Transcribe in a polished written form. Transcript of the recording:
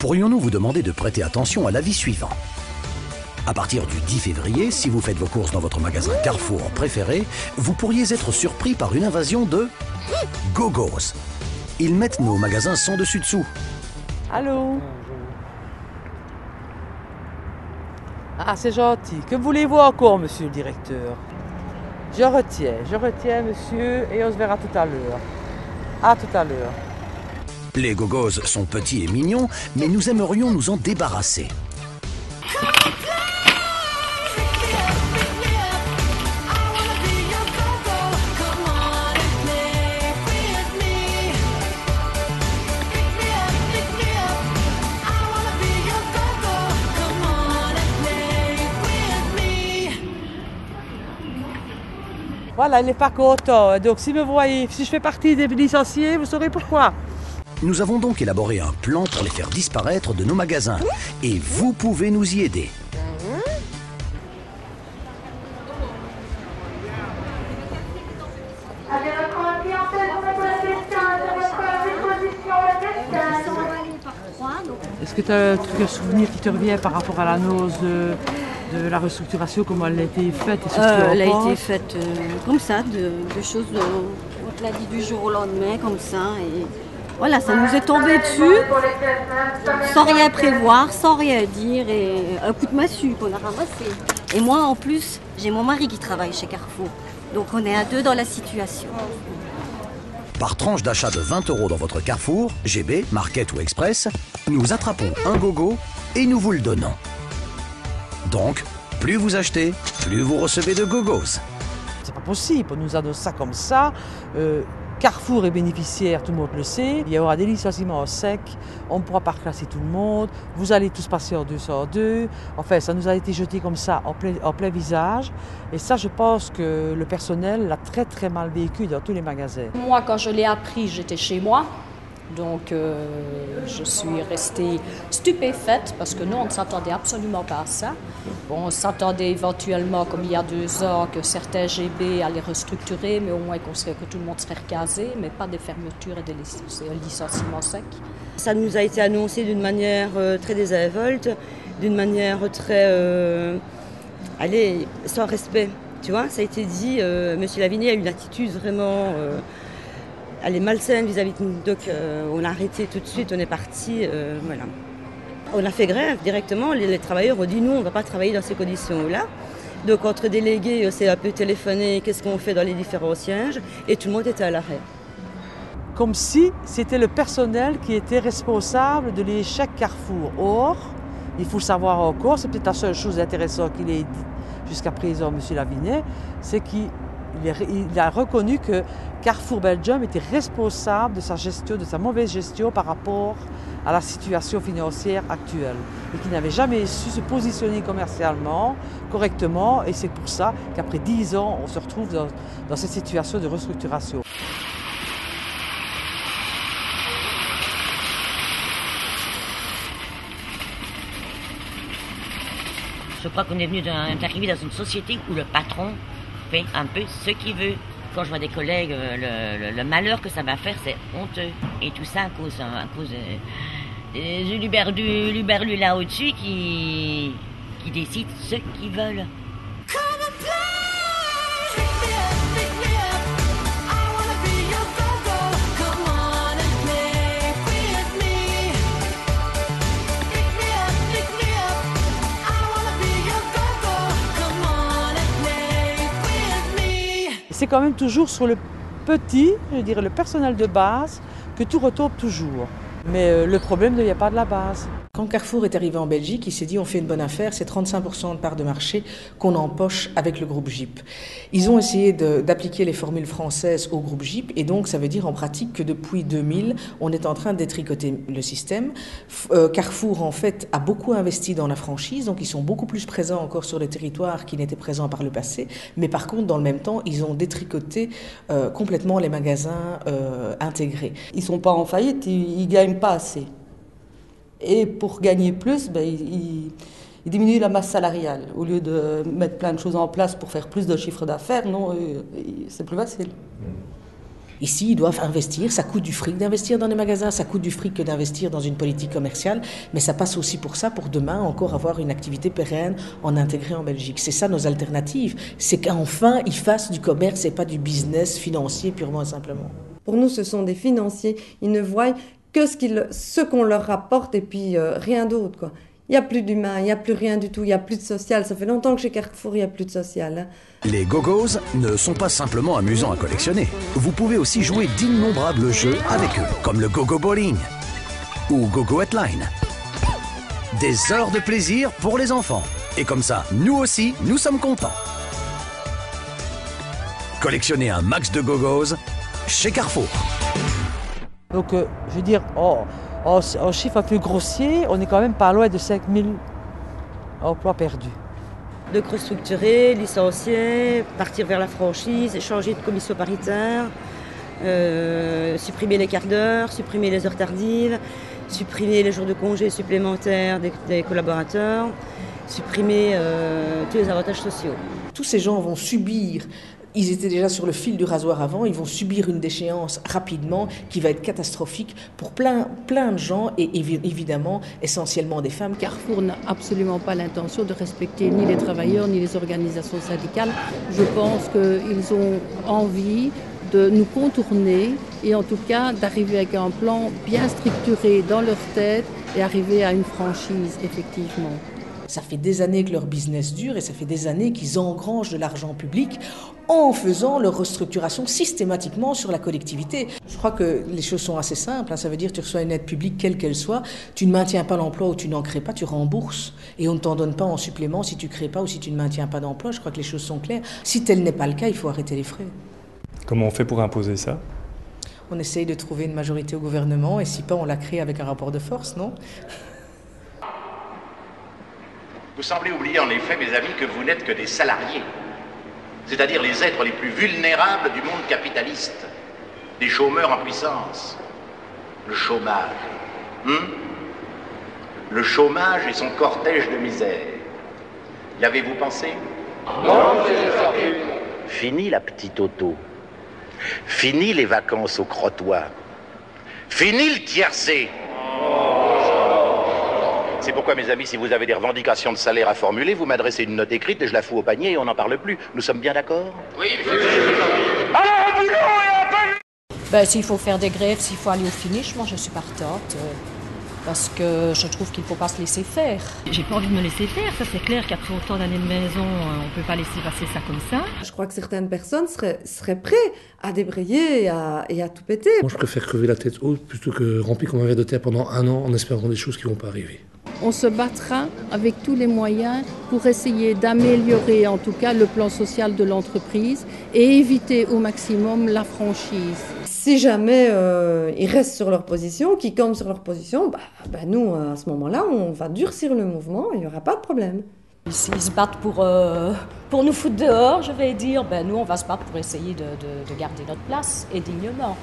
Pourrions-nous vous demander de prêter attention à l'avis suivant? À partir du 10 février, si vous faites vos courses dans votre magasin Carrefour préféré, vous pourriez être surpris par une invasion de gogos. Ils mettent nos magasins sans dessus-dessous. Allô? Ah, c'est gentil. Que voulez-vous encore, monsieur le directeur? Je retiens, monsieur, et on se verra tout à l'heure. À tout à l'heure. Les gogos sont petits et mignons, mais nous aimerions nous en débarrasser. Voilà, il n'est pas content. Donc si me voyez, si je fais partie des licenciés, vous saurez pourquoi. Nous avons donc élaboré un plan pour les faire disparaître de nos magasins. Et vous pouvez nous y aider. Est-ce que tu as un souvenir qui te revient par rapport à l'annonce de la restructuration, comment elle a été faite? Elle a été faite comme ça, de choses, on te l'a dit du jour au lendemain, comme ça. Et voilà, ça nous est tombé dessus, sans rien prévoir, sans rien dire, et un coup de massue qu'on a ramassé. Et moi, en plus, j'ai mon mari qui travaille chez Carrefour, donc on est à deux dans la situation. Par tranche d'achat de 20 € dans votre Carrefour, GB, Market ou Express, nous attrapons un gogo et nous vous le donnons. Donc, plus vous achetez, plus vous recevez de gogos. C'est pas possible, on nous annonce ça comme ça. Carrefour est bénéficiaire, tout le monde le sait. Il y aura des licenciements secs, on ne pourra pas reclasser tout le monde. Vous allez tous passer en 202. Enfin, ça nous a été jeté comme ça en plein visage. Et ça, je pense que le personnel l'a très très mal vécu dans tous les magasins. Moi, quand je l'ai appris, j'étais chez moi. Donc, je suis restée stupéfaite parce que nous, on ne s'attendait absolument pas à ça. Bon, on s'attendait éventuellement, comme il y a 2 ans, que certains GB allaient restructurer, mais au moins que tout le monde serait recasé, mais pas des fermetures et des licenciements secs. Ça nous a été annoncé d'une manière très désinvolte, d'une manière très, sans respect. Tu vois, ça a été dit, M. Lavigné a eu une attitude vraiment... elle est malsaine vis-à-vis de nous, donc on a arrêté tout de suite, on est parti, voilà. On a fait grève directement, les travailleurs ont dit nous on ne va pas travailler dans ces conditions-là. Donc entre délégués, c'est un peu téléphoné, qu'est-ce qu'on fait dans les différents sièges, et tout le monde était à l'arrêt. Comme si c'était le personnel qui était responsable de l'échec Carrefour. Or, il faut le savoir encore, c'est peut-être la seule chose intéressante qu'il ait dit jusqu'à présent, M. Lavigné, c'est qu'il a reconnu que Carrefour Belgium était responsable de sa gestion, de sa mauvaise gestion par rapport à la situation financière actuelle et qu'il n'avait jamais su se positionner commercialement correctement, et c'est pour ça qu'après 10 ans, on se retrouve dans cette situation de restructuration. Je crois qu'on est arrivé dans une société où le patron fait un peu ce qu'il veut. Quand je vois des collègues, le malheur que ça va faire, c'est honteux. Et tout ça à cause des luberlus là au-dessus qui décident ce qu'ils veulent. C'est quand même toujours sur le petit, je dirais le personnel de base, que tout retombe toujours. Mais le problème ne vient pas de la base. Quand Carrefour est arrivé en Belgique, il s'est dit on fait une bonne affaire, c'est 35% de part de marché qu'on empoche avec le groupe GIP. Ils ont essayé d'appliquer les formules françaises au groupe GIP, et donc ça veut dire en pratique que depuis 2000, on est en train de détricoter le système. Carrefour en fait a beaucoup investi dans la franchise, donc ils sont beaucoup plus présents encore sur les territoires qu'ils n'étaient présents par le passé, mais par contre dans le même temps, ils ont détricoté complètement les magasins intégrés. Ils ne sont pas en faillite, ils ne gagnent pas assez. Et pour gagner plus, ils diminuent la masse salariale. Au lieu de mettre plein de choses en place pour faire plus de chiffre d'affaires, non, c'est plus facile. Ici, ils doivent investir, ça coûte du fric d'investir dans les magasins, ça coûte du fric que d'investir dans une politique commerciale, mais ça passe aussi pour ça, pour demain encore avoir une activité pérenne en intégré en Belgique. C'est ça nos alternatives, c'est qu'enfin ils fassent du commerce et pas du business financier purement et simplement. Pour nous, ce sont des financiers, ils ne voient que ce qu'on leur rapporte et puis rien d'autre, quoi. Il n'y a plus d'humain, il n'y a plus rien du tout, il n'y a plus de social. Ça fait longtemps que chez Carrefour, il n'y a plus de social. Hein. Les Gogos ne sont pas simplement amusants à collectionner. Vous pouvez aussi jouer d'innombrables jeux avec eux, comme le Gogo Bowling ou Gogo Hotline. Des heures de plaisir pour les enfants. Et comme ça, nous aussi, nous sommes contents. Collectionnez un max de Gogos chez Carrefour. Donc, je veux dire, en chiffre un peu grossier, on est quand même pas loin de 5000 emplois perdus. Donc restructurer, licencier, partir vers la franchise, changer de commission paritaire, supprimer les quarts d'heure, supprimer les heures tardives, supprimer les jours de congé supplémentaires des collaborateurs, supprimer tous les avantages sociaux. Tous ces gens vont subir. Ils étaient déjà sur le fil du rasoir avant, ils vont subir une déchéance rapidement qui va être catastrophique pour plein de gens et évidemment essentiellement des femmes. Carrefour n'a absolument pas l'intention de respecter ni les travailleurs ni les organisations syndicales. Je pense qu'ils ont envie de nous contourner et en tout cas d'arriver avec un plan bien structuré dans leur tête et arriver à une franchise effectivement. Ça fait des années que leur business dure et ça fait des années qu'ils engrangent de l'argent public en faisant leur restructuration systématiquement sur la collectivité. Je crois que les choses sont assez simples. Ça veut dire que tu reçois une aide publique, quelle qu'elle soit, tu ne maintiens pas l'emploi ou tu n'en crées pas, tu rembourses. Et on ne t'en donne pas en supplément si tu ne crées pas ou si tu ne maintiens pas d'emploi. Je crois que les choses sont claires. Si tel n'est pas le cas, il faut arrêter les frais. Comment on fait pour imposer ça ? On essaye de trouver une majorité au gouvernement et si pas, on la crée avec un rapport de force, non ? Vous semblez oublier en effet, mes amis, que vous n'êtes que des salariés, c'est-à-dire les êtres les plus vulnérables du monde capitaliste, des chômeurs en puissance. Le chômage. Le chômage et son cortège de misère. Y avez-vous pensé ? Non, Fini la petite auto. Fini les vacances au crottoir. Fini le tiercé. C'est pourquoi, mes amis, si vous avez des revendications de salaire à formuler, vous m'adressez une note écrite et je la fous au panier et on n'en parle plus. Nous sommes bien d'accord ? Oui, alors, au boulot et à pas... S'il faut faire des grèves, s'il faut aller au finish, moi je suis partante. Parce que je trouve qu'il ne faut pas se laisser faire. J'ai pas envie de me laisser faire, ça c'est clair qu'après autant d'années de maison, on ne peut pas laisser passer ça comme ça. Je crois que certaines personnes seraient prêtes à débrayer et à tout péter. Moi je préfère crever la tête haute plutôt que remplir comme un verre de terre pendant 1 an en espérant des choses qui ne vont pas arriver. On se battra avec tous les moyens pour essayer d'améliorer en tout cas le plan social de l'entreprise et éviter au maximum la franchise. Si jamais ils restent sur leur position, qu'ils campent sur leur position, nous, à ce moment-là, on va durcir le mouvement et il n'y aura pas de problème. S'ils se battent pour nous foutre dehors, je vais dire, nous, on va se battre pour essayer de garder notre place et dignement.